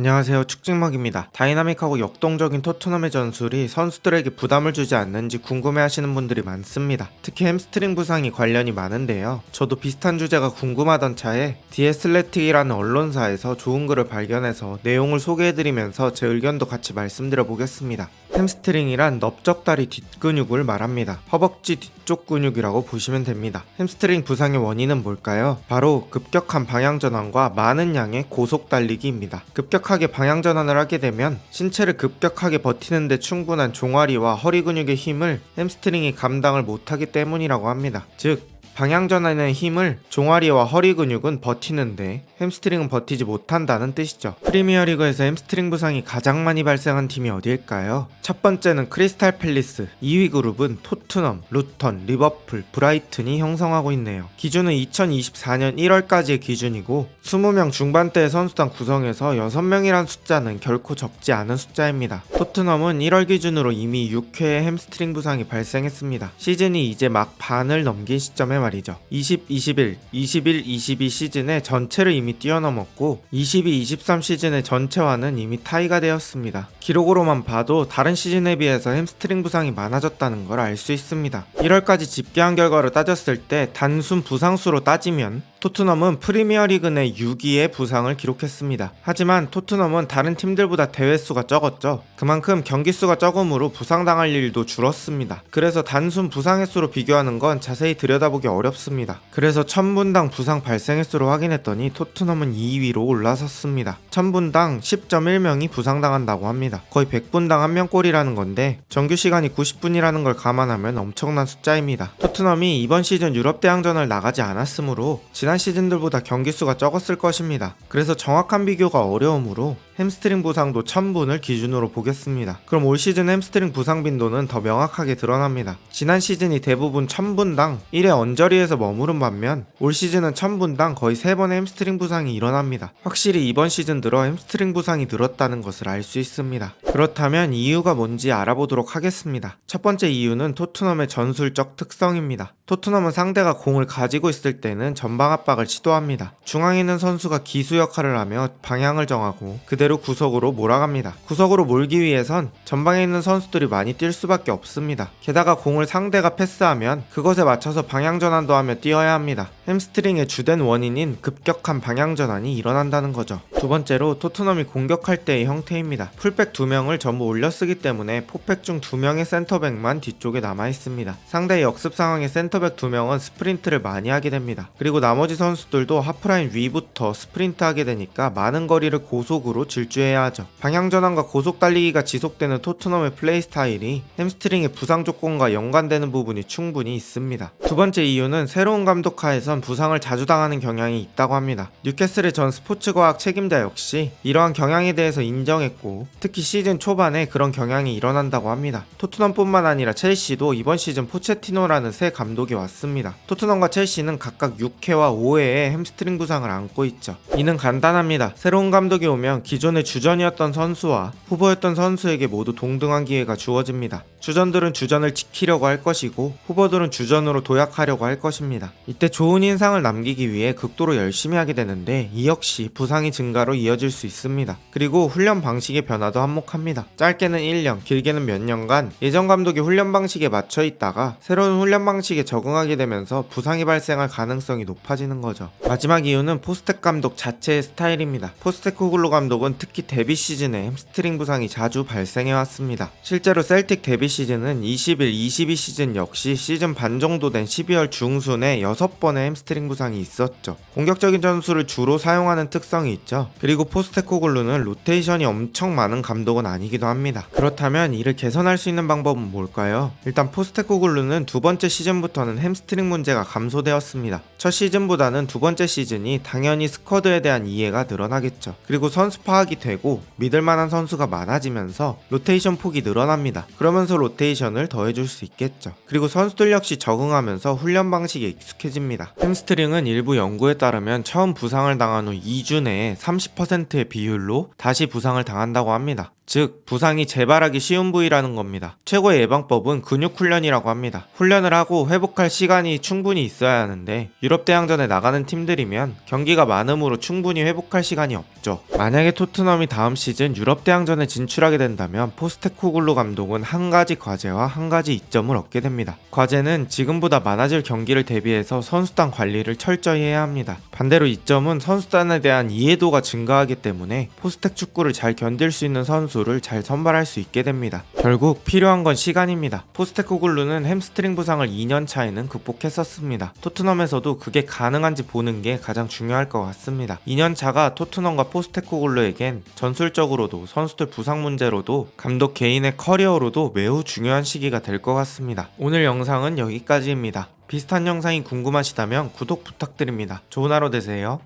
안녕하세요. 축직먹입니다. 다이나믹하고 역동적인 토트넘의 전술이 선수들에게 부담을 주지 않는지 궁금해하시는 분들이 많습니다. 특히 햄스트링 부상이 관련이 많은데요. 저도 비슷한 주제가 궁금하던 차에 디애슬레틱이라는 언론사에서 좋은 글을 발견해서 내용을 소개해드리면서 제 의견도 같이 말씀드려보겠습니다. 햄스트링이란 넓적다리 뒷근육을 말합니다. 허벅지 뒤쪽 근육이라고 보시면 됩니다. 햄스트링 부상의 원인은 뭘까요? 바로 급격한 방향전환과 많은 양의 고속 달리기입니다. 급격하게 방향전환을 하게 되면 신체를 급격하게 버티는데 충분한 종아리와 허리 근육의 힘을 햄스트링이 감당을 못하기 때문이라고 합니다. 즉, 방향전환의 힘을 종아리와 허리 근육은 버티는데 햄스트링은 버티지 못한다는 뜻이죠. 프리미어리그에서 햄스트링 부상이 가장 많이 발생한 팀이 어디일까요? 첫 번째는 크리스탈 팰리스, 2위 그룹은 토트넘, 루턴, 리버풀, 브라이튼이 형성하고 있네요. 기준은 2024년 1월까지의 기준이고 20명 중반대의 선수단 구성에서 6명이란 숫자는 결코 적지 않은 숫자입니다. 토트넘은 1월 기준으로 이미 6회의 햄스트링 부상이 발생했습니다. 시즌이 이제 막 반을 넘긴 시점에 말이죠. 20-21, 21-22 시즌의 전체를 이미 뛰어넘었고 22-23 시즌의 전체와는 이미 타이가 되었습니다. 기록으로만 봐도 다른 시즌에 비해서 햄스트링 부상이 많아졌다는 걸 알 수 있습니다. 1월까지 집계한 결과를 따졌을 때 단순 부상수로 따지면 토트넘은 프리미어리그 내 6위의 부상을 기록했습니다. 하지만 토트넘은 다른 팀들보다 대회수가 적었죠. 그만큼 경기수가 적으므로 부상당할 일도 줄었습니다. 그래서 단순 부상 횟수로 비교하는 건 자세히 들여다보기 어렵습니다. 그래서 1000분당 부상 발생 횟수로 확인했더니 토트넘은 2위로 올라섰습니다. 1000분당 10.1명이 부상당한다고 합니다. 거의 100분당 1명꼴이라는 건데 정규 시간이 90분이라는 걸 감안하면 엄청난 숫자입니다. 토트넘이 이번 시즌 유럽 대항전을 나가지 않았으므로 지난 시즌들보다 경기수가 적었을 것입니다. 그래서 정확한 비교가 어려우므로 햄스트링 부상도 1000분을 기준으로 보겠습니다. 그럼 올 시즌 햄스트링 부상 빈도는 더 명확하게 드러납니다. 지난 시즌이 대부분 1000분당 1회 언저리에서 머무른 반면 올 시즌은 1000분당 거의 3번의 햄스트링 부상이 일어납니다. 확실히 이번 시즌 들어 햄스트링 부상이 늘었다는 것을 알 수 있습니다. 그렇다면 이유가 뭔지 알아보도록 하겠습니다. 첫 번째 이유는 토트넘의 전술적 특성입니다. 토트넘은 상대가 공을 가지고 있을 때는 전방 압박을 시도합니다. 중앙에 있는 선수가 기수 역할을 하며 방향을 정하고 그대로 구석으로 몰아갑니다. 구석으로 몰기 위해선 전방에 있는 선수들이 많이 뛸 수밖에 없습니다. 게다가 공을 상대가 패스하면 그것에 맞춰서 방향전환도 하며 뛰어야 합니다. 햄스트링의 주된 원인인 급격한 방향전환이 일어난다는 거죠. 두 번째로 토트넘이 공격할 때의 형태입니다. 풀백 2명을 전부 올려쓰기 때문에 포백 중 2명의 센터백만 뒤쪽에 남아있습니다. 상대의 역습 상황에 센터백 2명은 스프린트를 많이 하게 됩니다. 그리고 나머지 선수들도 하프라인 위부터 스프린트하게 되니까 많은 거리를 고속으로 질주해야 하죠. 방향전환과 고속 달리기가 지속되는 토트넘의 플레이 스타일이 햄스트링의 부상 조건과 연관되는 부분이 충분히 있습니다. 두 번째 이유는 새로운 감독 하에선 부상을 자주 당하는 경향이 있다고 합니다. 뉴캐슬의 전 스포츠과학 책임자 역시 이러한 경향에 대해서 인정했고 특히 시즌 초반에 그런 경향이 일어난다고 합니다. 토트넘뿐만 아니라 첼시도 이번 시즌 포체티노라는 새 감독이 왔습니다. 토트넘과 첼시는 각각 6회와 5회의 햄스트링 부상을 안고 있죠. 이는 간단합니다. 새로운 감독이 오면 기존의 주전이었던 선수와 후보였던 선수에게 모두 동등한 기회가 주어집니다. 주전들은 주전을 지키려고 할 것이고 후보들은 주전으로 도약하려고 할 것입니다. 이때 좋은 인상을 남기기 위해 극도로 열심히 하게 되는데 이 역시 부상의 증가로 이어질 수 있습니다. 그리고 훈련 방식의 변화도 한몫합니다. 짧게는 1년, 길게는 몇 년간 예전 감독의 훈련 방식에 맞춰 있다가 새로운 훈련 방식에 적응하게 되면서 부상이 발생할 가능성이 높아지는 거죠. 마지막 이유는 포스텍 감독 자체의 스타일입니다. 포스테코글루 감독은 특히 데뷔 시즌에 햄스트링 부상이 자주 발생해왔습니다. 실제로 셀틱 데뷔 시즌은 21-22 시즌 역시 시즌 반 정도 된 12월 중순에 6번의 햄스트링 부상이 있었죠. 공격적인 전술을 주로 사용하는 특성이 있죠. 그리고 포스테코글루는 로테이션이 엄청 많은 감독은 아니기도 합니다. 그렇다면 이를 개선할 수 있는 방법은 뭘까요? 일단 포스테코글루는 두 번째 시즌부터는 햄스트링 문제가 감소되었습니다. 첫 시즌보다는 두 번째 시즌이 당연히 스쿼드에 대한 이해가 늘어나겠죠. 그리고 선수 파악이 되고 믿을만한 선수가 많아지면서 로테이션 폭이 늘어납니다. 그러면서 로테이션을 더해줄 수 있겠죠. 그리고 선수들 역시 적응하면서 훈련 방식에 익숙해집니다. 햄스트링은 일부 연구에 따르면 처음 부상을 당한 후 2주 내에 30%의 비율로 다시 부상을 당한다고 합니다. 즉 부상이 재발하기 쉬운 부위라는 겁니다. 최고의 예방법은 근육 훈련이라고 합니다. 훈련을 하고 회복할 시간이 충분히 있어야 하는데 유럽 대항전에 나가는 팀들이면 경기가 많으므로 충분히 회복할 시간이 없죠. 만약에 토트넘이 다음 시즌 유럽 대항전에 진출하게 된다면 포스테코글루 감독은 한 가지 과제와 한 가지 이점을 얻게 됩니다. 과제는 지금보다 많아질 경기를 대비해서 선수단 관리를 철저히 해야 합니다. 반대로 이점은 선수단에 대한 이해도가 증가하기 때문에 포스텍 축구를 잘 견딜 수 있는 선수를 잘 선발할 수 있게 됩니다. 결국 필요한 건 시간입니다. 포스테코글루는 햄스트링 부상을 2년 차에는 극복했었습니다. 토트넘에서도 그게 가능한지 보는 게 가장 중요할 것 같습니다. 2년 차가 토트넘과 포스테코글루에겐 전술적으로도 선수들 부상 문제로도 감독 개인의 커리어로도 매우 중요한 시기가 될 것 같습니다. 오늘 영상은 여기까지입니다. 비슷한 영상이 궁금하시다면 구독 부탁드립니다. 좋은 하루 되세요.